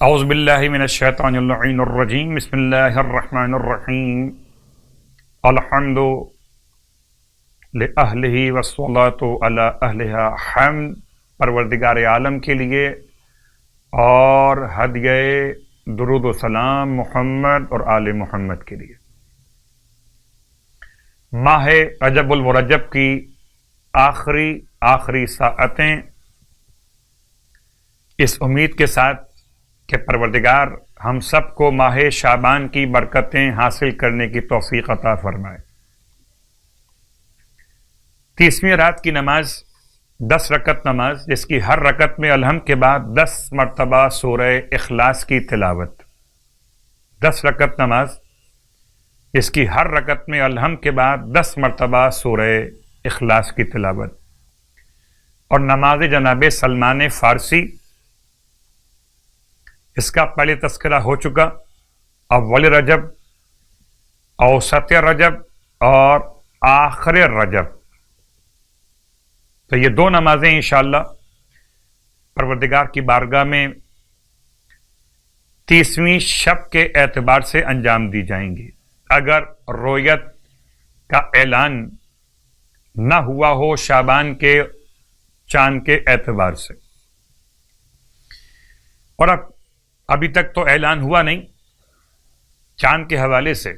اعوذ باللہ من الشیطان اللعین الرجیم بسم اللہ الرحمن الرحیم الحمد لأہلہ والصلاة علی اہلہا حمد پروردگار عالم کے لیے اور ہدیہ درود و سلام محمد اور آل محمد کے لیے۔ ماہ رجب المرجب کی آخری ساعتیں اس امید کے ساتھ کہ پروردگار ہم سب کو ماہ شعبان کی برکتیں حاصل کرنے کی توفیق عطا فرمائے۔ 30ویں رات کی نماز 10 رکعت نماز، جس کی ہر رکعت میں الحمد کے بعد 10 مرتبہ سورہ اخلاص کی تلاوت۔ 10 رکعت نماز جس کی ہر رکعت میں الحمد کے بعد 10 مرتبہ سورہ اخلاص کی تلاوت، اور نماز جناب سلمان فارسی، اس کا پہلے تذکرہ ہو چکا، اول رجب، اوسط رجب اور آخر رجب۔ تو یہ 2 نمازیں انشاءاللہ پروردگار کی بارگاہ میں 30ویں شب کے اعتبار سے انجام دی جائیں گی، اگر رویت کا اعلان نہ ہوا ہو شعبان کے چاند کے اعتبار سے۔ اور ابھی تک تو اعلان ہوا نہیں چاند کے حوالے سے،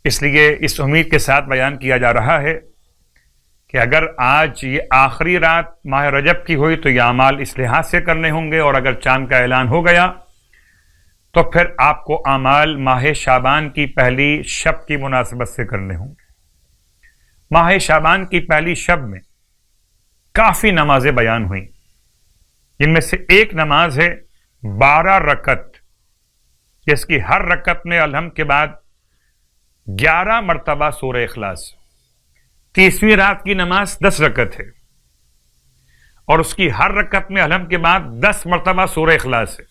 اس لیے اس امید کے ساتھ بیان کیا جا رہا ہے کہ اگر آج یہ آخری رات ماہ رجب کی ہوئی تو یہ اعمال اس لحاظ سے کرنے ہوں گے، اور اگر چاند کا اعلان ہو گیا تو پھر آپ کو اعمال ماہ شعبان کی پہلی شب کی مناسبت سے کرنے ہوں گے۔ ماہ شعبان کی پہلی شب میں کافی نمازیں بیان ہوئیں، جن میں سے ایک نماز ہے 12 رکعت، جس کی ہر رکعت میں الحمد کے بعد 11 مرتبہ سورہ اخلاص۔ 30ویں رات کی نماز 10 رکعت ہے، اور اس کی ہر رکعت میں الحمد کے بعد 10 مرتبہ سورہ اخلاص ہے۔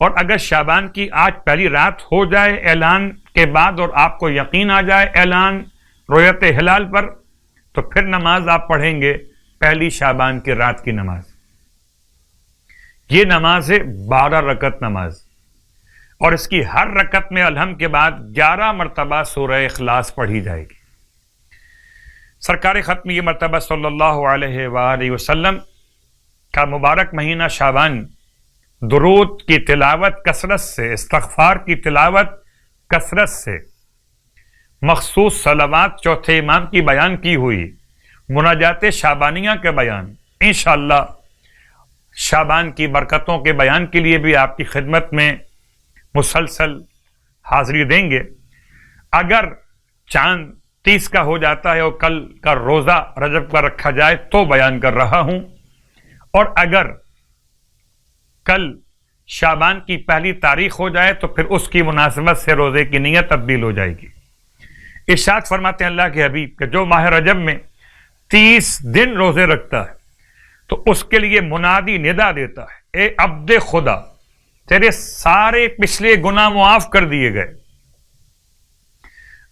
اور اگر شعبان کی آج پہلی رات ہو جائے اعلان کے بعد، اور آپ کو یقین آ جائے اعلان رویت ہلال پر، تو پھر نماز آپ پڑھیں گے پہلی شعبان کی رات کی نماز۔ یہ نماز ہے 12 رکعت نماز، اور اس کی ہر رکعت میں الحمد کے بعد 11 مرتبہ سورہ اخلاص پڑھی جائے گی۔ سرکار ختم یہ مرتبہ صلی اللہ علیہ وآلہ وسلم کا مبارک مہینہ شعبان درود کی تلاوت کثرت سے، استغفار کی تلاوت کثرت سے، مخصوص صلوات چوتھے امام کی بیان کی ہوئی، مناجات شعبانیہ کے بیان، انشاءاللہ شعبان کی برکتوں کے بیان کے لیے بھی آپ کی خدمت میں مسلسل حاضری دیں گے۔ اگر چاند 30 کا ہو جاتا ہے اور کل کا روزہ رجب کا رکھا جائے تو بیان کر رہا ہوں، اور اگر کل شعبان کی پہلی تاریخ ہو جائے تو پھر اس کی مناسبت سے روزے کی نیت تبدیل ہو جائے گی۔ ارشاد فرماتے ہیں اللہ کے حبیب کہ جو ماہ رجب میں 30 دن روزے رکھتا ہے تو اس کے لیے منادی ندا دیتا ہے، اے عبد خدا، تیرے سارے پچھلے گناہ معاف کر دیے گئے،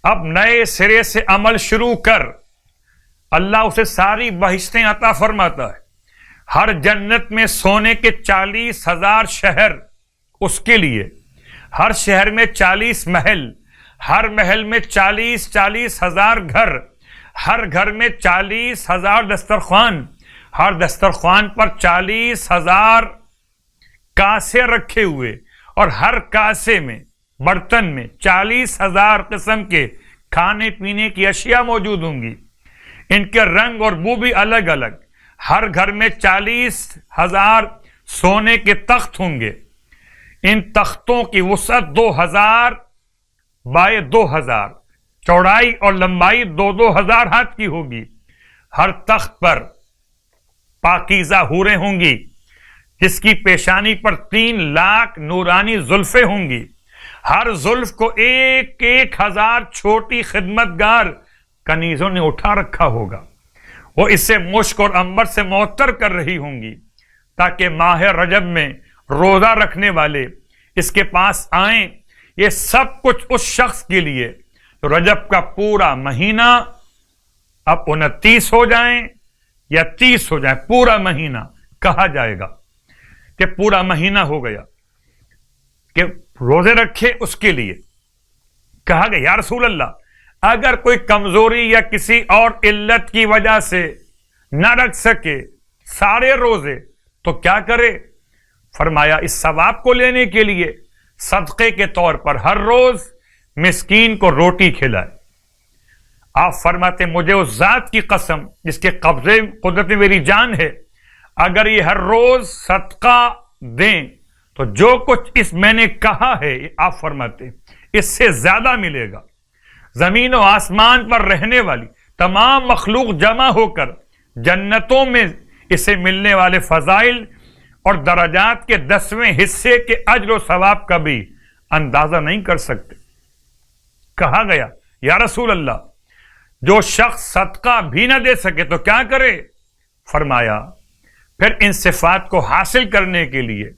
اب نئے سرے سے عمل شروع کر۔ اللہ اسے ساری بہشتیں عطا فرماتا ہے، ہر جنت میں سونے کے 40,000 شہر اس کے لیے، ہر شہر میں 40 محل، ہر محل میں 40,000 گھر، ہر گھر میں 40,000 دسترخوان، ہر دسترخوان پر 40,000 کاسے رکھے ہوئے، اور ہر کاسے میں، برتن میں 40,000 قسم کے کھانے پینے کی اشیاء موجود ہوں گی، ان کے رنگ اور بو بھی الگ الگ۔ ہر گھر میں 40,000 سونے کے تخت ہوں گے، ان تختوں کی وسعت 2,000 بائے 2,000، چوڑائی اور لمبائی 2,000 ہاتھ کی ہوگی۔ ہر تخت پر پاکیزہ حوریں ہوں گی، جس کی پیشانی پر 3 لاکھ نورانی زلفیں ہوں گی، ہر زلف کو 1,000 چھوٹی خدمتگار کنیزوں نے اٹھا رکھا ہوگا، وہ اسے مشک اور عنبر سے معطر کر رہی ہوں گی، تاکہ ماہ رجب میں روزہ رکھنے والے اس کے پاس آئیں۔ یہ سب کچھ اس شخص کے لیے تو رجب کا پورا مہینہ اب 29 ہو جائیں یا 30 ہو جائیں، پورا مہینہ کہا جائے گا کہ پورا مہینہ ہو گیا۔ کہ روزے رکھے اس کے لیے کہا گیا یا رسول اللہ اگر کوئی کمزوری یا کسی اور علت کی وجہ سے نہ رکھ سکے سارے روزے تو کیا کرے؟ فرمایا اس ثواب کو لینے کے لیے صدقے کے طور پر ہر روز مسکین کو روٹی کھلائے۔ آپ فرماتے مجھے اس ذات کی قسم جس کے قبضے قدرت میں میری جان ہے، اگر یہ ہر روز صدقہ دیں تو جو کچھ اس میں نے کہا ہے آپ فرماتے اس سے زیادہ ملے گا۔ زمین و آسمان پر رہنے والی تمام مخلوق جمع ہو کر جنتوں میں اسے ملنے والے فضائل اور درجات کے 10ویں حصے کے اجر و ثواب کا بھی اندازہ نہیں کر سکتے۔ کہا گیا یا رسول اللہ جو شخص صدقہ بھی نہ دے سکے تو کیا کرے؟ فرمایا پھر ان صفات کو حاصل کرنے کے لیے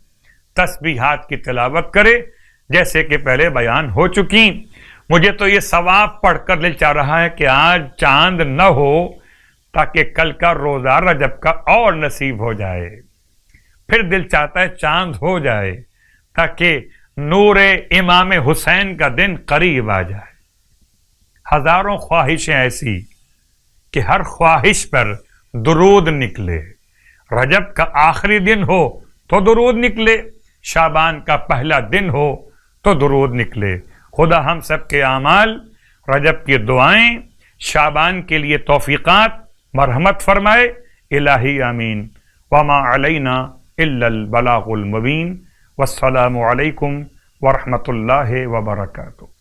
تسبیحات کی تلاوت کرے جیسے کہ پہلے بیان ہو چکی۔ مجھے تو یہ ثواب پڑھ کر دل چاہ رہا ہے کہ آج چاند نہ ہو تاکہ کل کا روزہ رجب کا اور نصیب ہو جائے، پھر دل چاہتا ہے چاند ہو جائے تاکہ نور امام حسین کا دن قریب آ جائے۔ ہزاروں خواہشیں ایسی کہ ہر خواہش پر درود نکلے، رجب کا آخری دن ہو تو درود نکلے، شعبان کا پہلا دن ہو تو درود نکلے۔ خدا ہم سب کے اعمال، رجب کی دعائیں، شعبان کے لیے توفیقات مرحمت فرمائے، الہی آمین۔ وما علینا الا البلاغ المبین۔ والسلام علیکم ورحمۃ اللہ وبرکاتہ۔